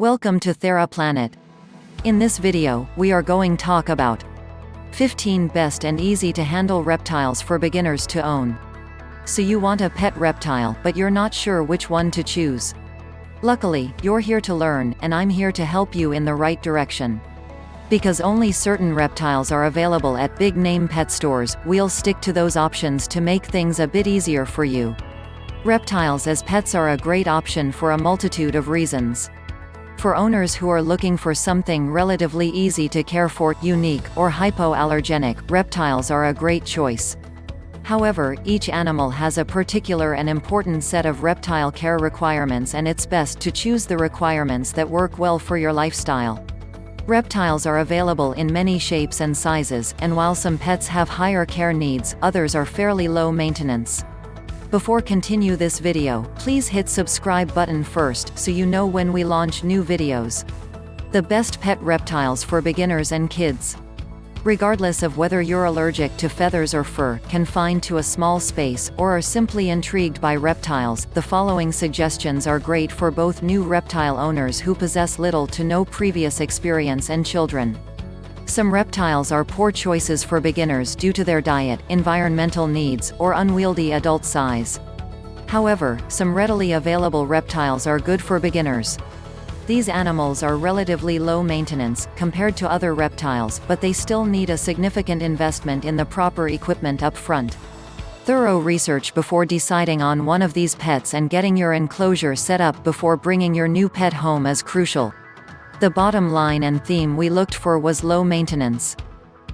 Welcome to Thera Planet. In this video, we are going to talk about 15 best and easy to handle reptiles for beginners to own. So you want a pet reptile, but you're not sure which one to choose. Luckily, you're here to learn, and I'm here to help you in the right direction. Because only certain reptiles are available at big-name pet stores, we'll stick to those options to make things a bit easier for you. Reptiles as pets are a great option for a multitude of reasons. For owners who are looking for something relatively easy to care for, unique, or hypo-allergenic, reptiles are a great choice. However, each animal has a particular and important set of reptile care requirements, and it's best to choose the requirements that work well for your lifestyle. Reptiles are available in many shapes and sizes, and while some pets have higher care needs, others are fairly low maintenance. Before continue this video, please hit subscribe button first, so you know when we launch new videos. The best pet reptiles for beginners and kids. Regardless of whether you're allergic to feathers or fur, confined to a small space, or are simply intrigued by reptiles, the following suggestions are great for both new reptile owners who possess little to no previous experience and children. Some reptiles are poor choices for beginners due to their diet, environmental needs, or unwieldy adult size. However, some readily available reptiles are good for beginners. These animals are relatively low maintenance, compared to other reptiles, but they still need a significant investment in the proper equipment up front. Thorough research before deciding on one of these pets and getting your enclosure set up before bringing your new pet home is crucial. The bottom line and theme we looked for was low maintenance.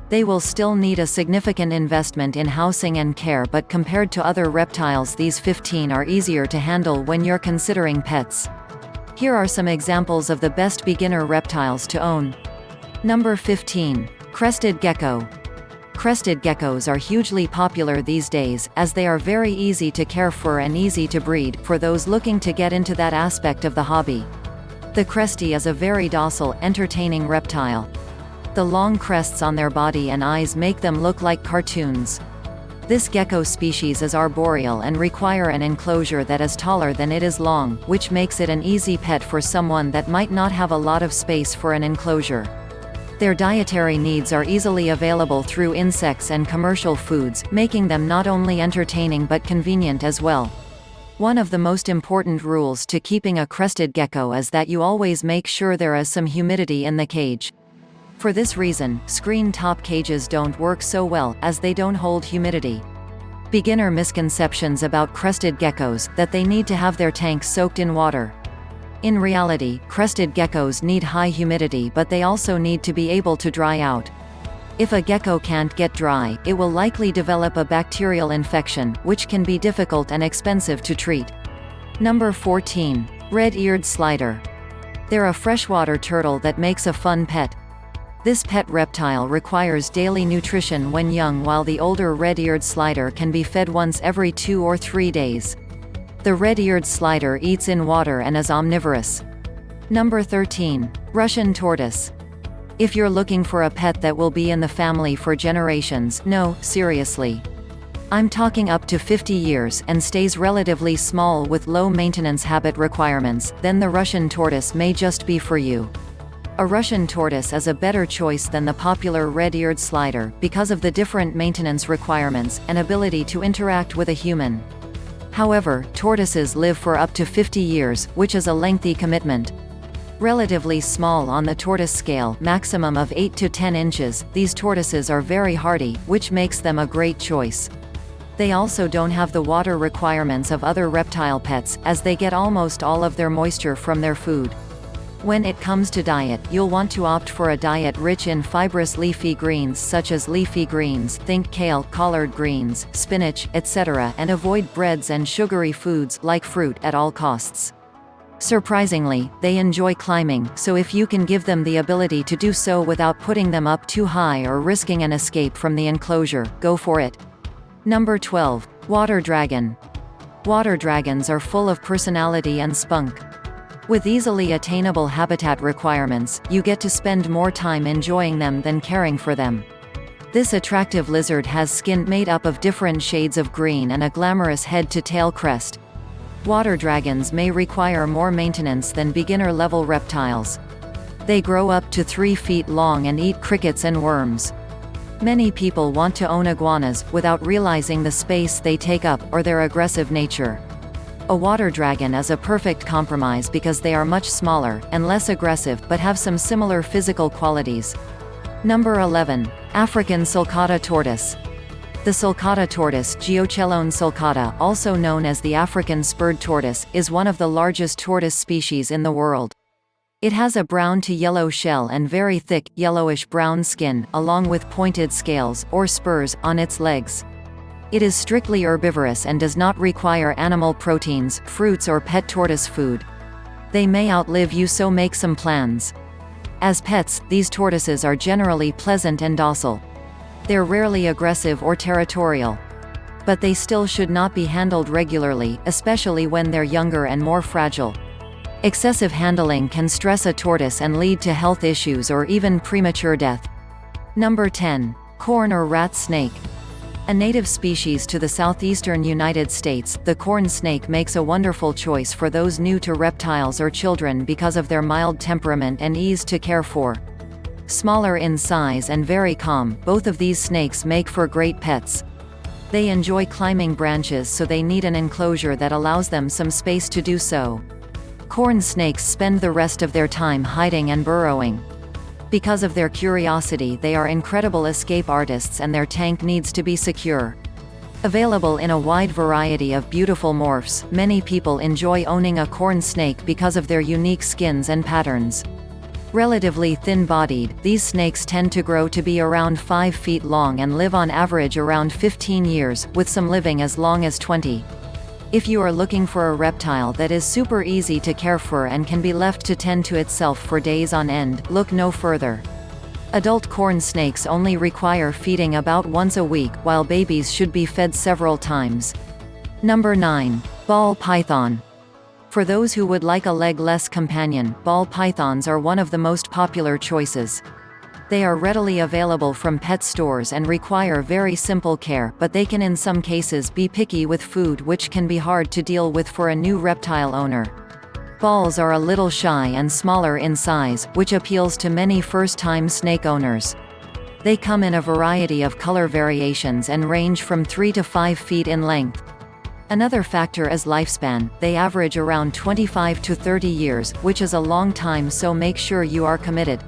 They will still need a significant investment in housing and care, but compared to other reptiles, these 15 are easier to handle when you're considering pets. Here are some examples of the best beginner reptiles to own. Number 15. Crested Gecko. Crested geckos are hugely popular these days, as they are very easy to care for and easy to breed, for those looking to get into that aspect of the hobby. The cresty is a very docile, entertaining reptile. The long crests on their body and eyes make them look like cartoons. This gecko species is arboreal and require an enclosure that is taller than it is long, which makes it an easy pet for someone that might not have a lot of space for an enclosure. Their dietary needs are easily available through insects and commercial foods, making them not only entertaining but convenient as well. One of the most important rules to keeping a crested gecko is that you always make sure there is some humidity in the cage. For this reason, screen-top cages don't work so well, as they don't hold humidity. Beginner misconceptions about crested geckos, that they need to have their tanks soaked in water. In reality, crested geckos need high humidity, but they also need to be able to dry out. If a gecko can't get dry, it will likely develop a bacterial infection, which can be difficult and expensive to treat. Number 14. Redeared Slider. They're a freshwater turtle that makes a fun pet. This pet reptile requires daily nutrition when young, while the older red-eared slider can be fed once every 2 or 3 days. The red-eared slider eats in water and is omnivorous. Number 13. Russian Tortoise. If you're looking for a pet that will be in the family for generations, no, seriously. I'm talking up to 50 years, and stays relatively small with low maintenance habit requirements, then the Russian Tortoise may just be for you. A Russian Tortoise is a better choice than the popular red-eared slider, because of the different maintenance requirements, and ability to interact with a human. However, tortoises live for up to 50 years, which is a lengthy commitment. Relatively small on the tortoise scale, maximum of 8 to 10 inches, these tortoises are very hardy, which makes them a great choice. They also don't have the water requirements of other reptile pets, as they get almost all of their moisture from their food. When it comes to diet, you'll want to opt for a diet rich in fibrous leafy greens such as leafy greens, think kale, collard greens, spinach, etc., and avoid breads and sugary foods, like fruit, at all costs. Surprisingly, they enjoy climbing, so if you can give them the ability to do so without putting them up too high or risking an escape from the enclosure, go for it. Number 12. Water Dragon. Water dragons are full of personality and spunk. With easily attainable habitat requirements, you get to spend more time enjoying them than caring for them. This attractive lizard has skin made up of different shades of green and a glamorous head-to-tail crest. Water dragons may require more maintenance than beginner-level reptiles. They grow up to 3 feet long and eat crickets and worms. Many people want to own iguanas, without realizing the space they take up, or their aggressive nature. A water dragon is a perfect compromise because they are much smaller, and less aggressive, but have some similar physical qualities. Number 11. African Sulcata Tortoise. The sulcata tortoise, Geochelone sulcata, also known as the African spurred tortoise, is one of the largest tortoise species in the world. It has a brown to yellow shell and very thick, yellowish-brown skin, along with pointed scales, or spurs, on its legs. It is strictly herbivorous and does not require animal proteins, fruits or pet tortoise food. They may outlive you, so make some plans. As pets, these tortoises are generally pleasant and docile. They're rarely aggressive or territorial. But they still should not be handled regularly, especially when they're younger and more fragile. Excessive handling can stress a tortoise and lead to health issues or even premature death. Number 10. Corn or rat snake. A native species to the southeastern United States, the corn snake makes a wonderful choice for those new to reptiles or children because of their mild temperament and ease to care for. Smaller in size and very calm, both of these snakes make for great pets. They enjoy climbing branches, so they need an enclosure that allows them some space to do so. Corn snakes spend the rest of their time hiding and burrowing. Because of their curiosity, they are incredible escape artists, and their tank needs to be secure. Available in a wide variety of beautiful morphs, many people enjoy owning a corn snake because of their unique skins and patterns. Relatively thin-bodied, these snakes tend to grow to be around 5 feet long and live on average around 15 years, with some living as long as 20. If you are looking for a reptile that is super easy to care for and can be left to tend to itself for days on end, look no further. Adult corn snakes only require feeding about once a week, while babies should be fed several times. Number 9. Ball python. For those who would like a leg-less companion, ball pythons are one of the most popular choices. They are readily available from pet stores and require very simple care, but they can in some cases be picky with food, which can be hard to deal with for a new reptile owner. Balls are a little shy and smaller in size, which appeals to many first-time snake owners. They come in a variety of color variations and range from 3 to 5 feet in length. Another factor is lifespan. They average around 25 to 30 years, which is a long time, so make sure you are committed.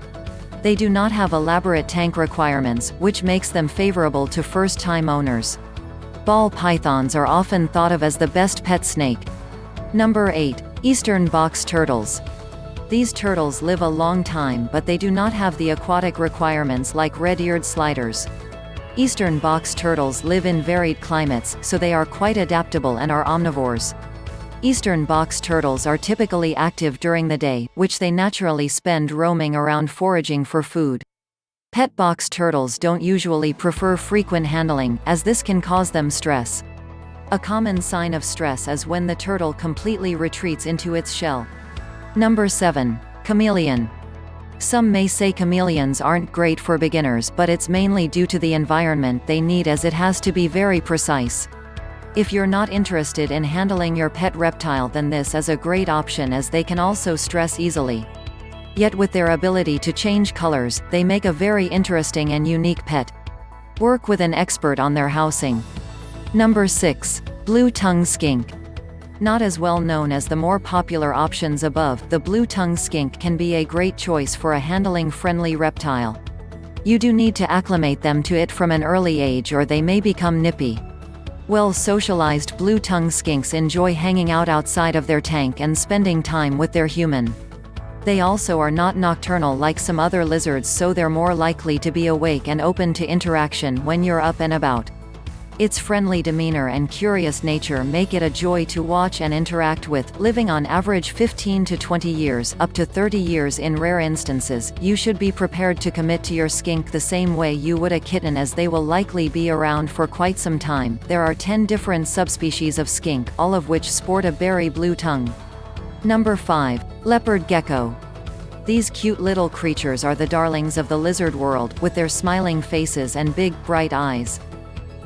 They do not have elaborate tank requirements, which makes them favorable to first-time owners. Ball pythons are often thought of as the best pet snake. Number 8. Eastern box turtles. These turtles live a long time, but they do not have the aquatic requirements like Redeared sliders. Eastern box turtles live in varied climates, so they are quite adaptable and are omnivores. Eastern box turtles are typically active during the day, which they naturally spend roaming around foraging for food. Pet box turtles don't usually prefer frequent handling, as this can cause them stress. A common sign of stress is when the turtle completely retreats into its shell. Number 7. Chameleon. Some may say chameleons aren't great for beginners, but it's mainly due to the environment they need, as it has to be very precise. If you're not interested in handling your pet reptile, then this is a great option, as they can also stress easily. Yet with their ability to change colors, they make a very interesting and unique pet. Work with an expert on their housing. Number 6. Blue-tongue skink. Not as well known as the more popular options above, the blue-tongue skink can be a great choice for a handling-friendly reptile. You do need to acclimate them to it from an early age, or they may become nippy. Well-socialized blue-tongue skinks enjoy hanging out outside of their tank and spending time with their human. They also are not nocturnal like some other lizards, so they're more likely to be awake and open to interaction when you're up and about. Its friendly demeanor and curious nature make it a joy to watch and interact with. Living on average 15 to 20 years, up to 30 years in rare instances, you should be prepared to commit to your skink the same way you would a kitten, as they will likely be around for quite some time. There are 10 different subspecies of skink, all of which sport a berry blue tongue. Number 5. Leopard Gecko. These cute little creatures are the darlings of the lizard world, with their smiling faces and big, bright eyes.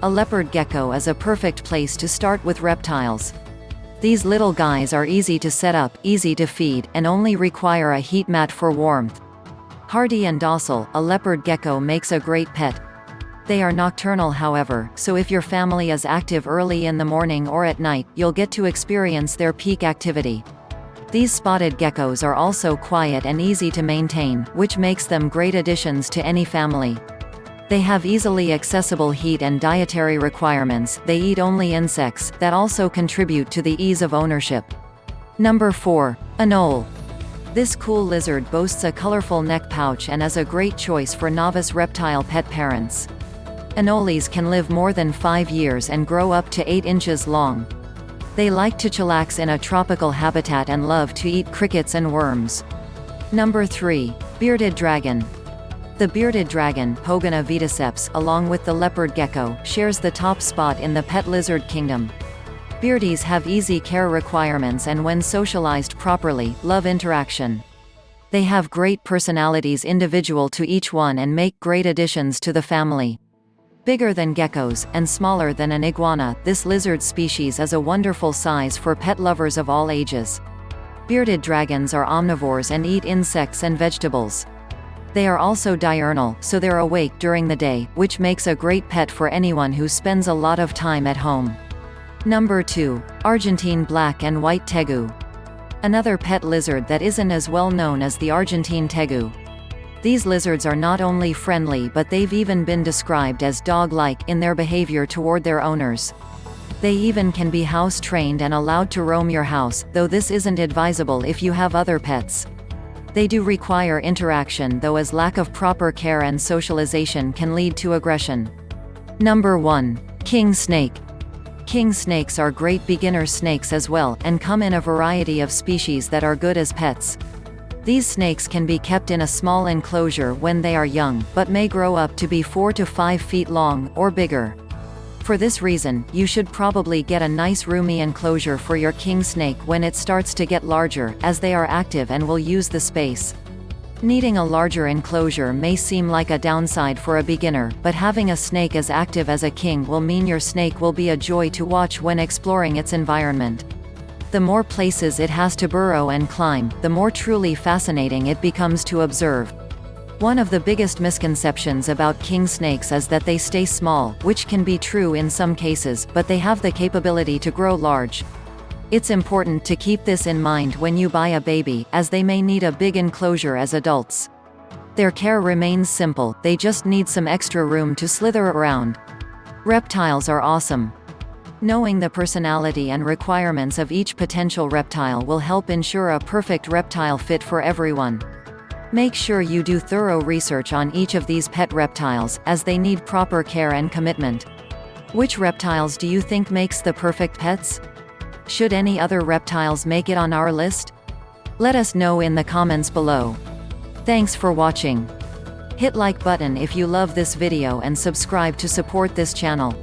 A leopard gecko is a perfect place to start with reptiles. These little guys are easy to set up, easy to feed, and only require a heat mat for warmth. Hardy and docile, a leopard gecko makes a great pet. They are nocturnal however, so if your family is active early in the morning or at night, you'll get to experience their peak activity. These spotted geckos are also quiet and easy to maintain, which makes them great additions to any family. They have easily accessible heat and dietary requirements. They eat only insects, that also contribute to the ease of ownership. Number 4. Anole. This cool lizard boasts a colorful neck pouch and is a great choice for novice reptile pet parents. Anoles can live more than 5 years and grow up to 8 inches long. They like to chillax in a tropical habitat and love to eat crickets and worms. Number 3. Bearded dragon. The bearded dragon, Pogona viticeps, along with the leopard gecko, shares the top spot in the pet lizard kingdom. Beardies have easy care requirements and when socialized properly, love interaction. They have great personalities individual to each one and make great additions to the family. Bigger than geckos, and smaller than an iguana, this lizard species is a wonderful size for pet lovers of all ages. Bearded dragons are omnivores and eat insects and vegetables. They are also diurnal, so they're awake during the day, which makes a great pet for anyone who spends a lot of time at home. Number 2. Argentine black and white tegu. Another pet lizard that isn't as well known as the Argentine tegu. These lizards are not only friendly but they've even been described as dog-like in their behavior toward their owners. They even can be house-trained and allowed to roam your house, though this isn't advisable if you have other pets. They do require interaction though, as lack of proper care and socialization can lead to aggression. Number 1. King snake. King snakes are great beginner snakes as well, and come in a variety of species that are good as pets. These snakes can be kept in a small enclosure when they are young, but may grow up to be 4 to 5 feet long, or bigger. For this reason, you should probably get a nice roomy enclosure for your king snake when it starts to get larger, as they are active and will use the space. Needing a larger enclosure may seem like a downside for a beginner, but having a snake as active as a king will mean your snake will be a joy to watch when exploring its environment. The more places it has to burrow and climb, the more truly fascinating it becomes to observe. One of the biggest misconceptions about king snakes is that they stay small, which can be true in some cases, but they have the capability to grow large. It's important to keep this in mind when you buy a baby, as they may need a big enclosure as adults. Their care remains simple, they just need some extra room to slither around. Reptiles are awesome. Knowing the personality and requirements of each potential reptile will help ensure a perfect reptile fit for everyone. Make sure you do thorough research on each of these pet reptiles, as they need proper care and commitment. Which reptiles do you think makes the perfect pets? Should any other reptiles make it on our list? Let us know in the comments below. Thanks for watching. Hit like button if you love this video and subscribe to support this channel.